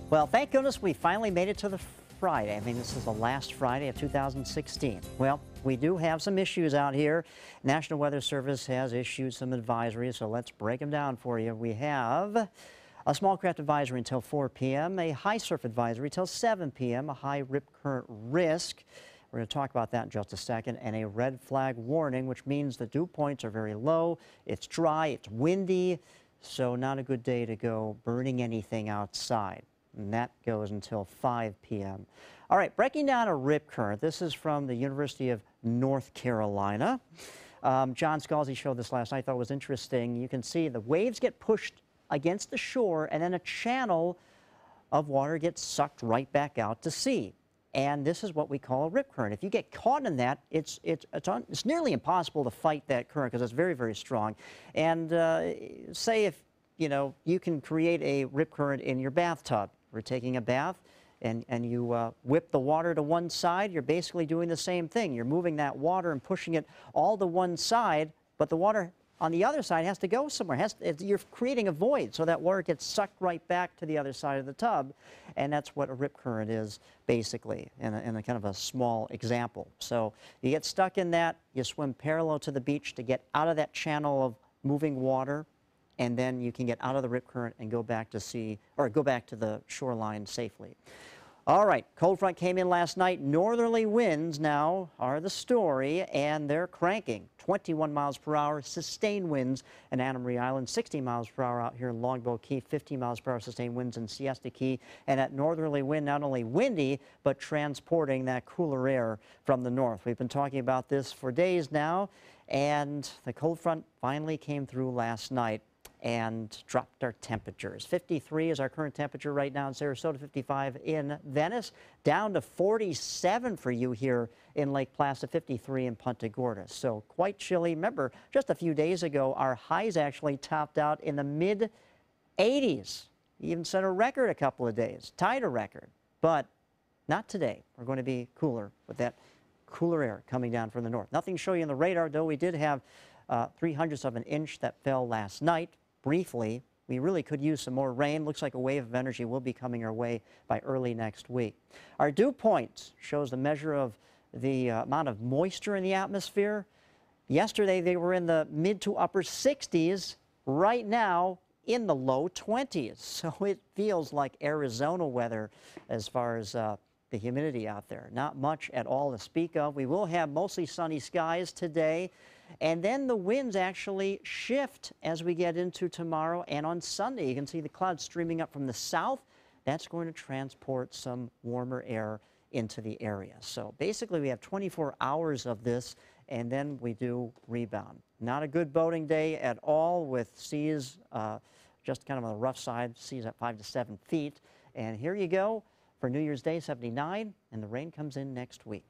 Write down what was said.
Well, thank goodness we finally made it to the Friday. I mean, this is the last Friday of 2016. Well, we do have some issues out here. National Weather Service has issued some advisories, so let's break them down for you. We have a small craft advisory until 4 p.m., a high surf advisory till 7 p.m., a high rip current risk. We're going to talk about that in just a second, and a red flag warning, which means the dew points are very low. It's dry, it's windy, so not a good day to go burning anything outside. And that goes until 5 p.m. All right, breaking down a rip current. This is from the University of North Carolina. John Scalzi showed this last night. I thought it was interesting. You can see the waves get pushed against the shore, and then a channel of water gets sucked right back out to sea. And this is what we call a rip current. If you get caught in that, it's nearly impossible to fight that current because it's very, very strong. And say if you can create a rip current in your bathtub. We're taking a bath, and you whip the water to one side. You're basically doing the same thing. You're moving that water and pushing it all to one side, but the water on the other side has to go somewhere. You're creating a void, so that water gets sucked right back to the other side of the tub, and that's what a rip current is, basically, in a kind of a small example. So you get stuck in that, you swim parallel to the beach to get out of that channel of moving water, and then you can get out of the rip current and go back to sea, or go back to the shoreline safely. All right, cold front came in last night. Northerly winds now are the story, and they're cranking. 21 miles per hour, sustained winds in Anna Marie Island, 60 miles per hour out here in Longboat Key, 50 miles per hour sustained winds in Siesta Key, and that northerly wind not only windy, but transporting that cooler air from the north. We've been talking about this for days now, and the cold front finally came through last night and dropped our temperatures. 53 is our current temperature right now in Sarasota, 55 in Venice, down to 47 for you here in Lake Placid, 53 in Punta Gorda. So quite chilly. Remember, just a few days ago, our highs actually topped out in the mid-80s. Even set a record a couple of days, tied a record, but not today. We're going to be cooler with that cooler air coming down from the north. Nothing to show you on the radar, though. We did have 0.03 of an inch that fell last night. Briefly, we really could use some more rain. Looks like a wave of energy will be coming our way by early next week. Our dew point shows the measure of the amount of moisture in the atmosphere. Yesterday, they were in the mid to upper 60s. Right now, in the low 20s. So it feels like Arizona weather as far as the humidity out there. Not much at all to speak of. We will have mostly sunny skies today. And then the winds actually shift as we get into tomorrow and on Sunday. You can see the clouds streaming up from the south. That's going to transport some warmer air into the area. So basically we have 24 hours of this, and then we do rebound. Not a good boating day at all, with seas just kind of on the rough side, seas at 5 to 7 feet. And here you go for New Year's Day, 79, and the rain comes in next week.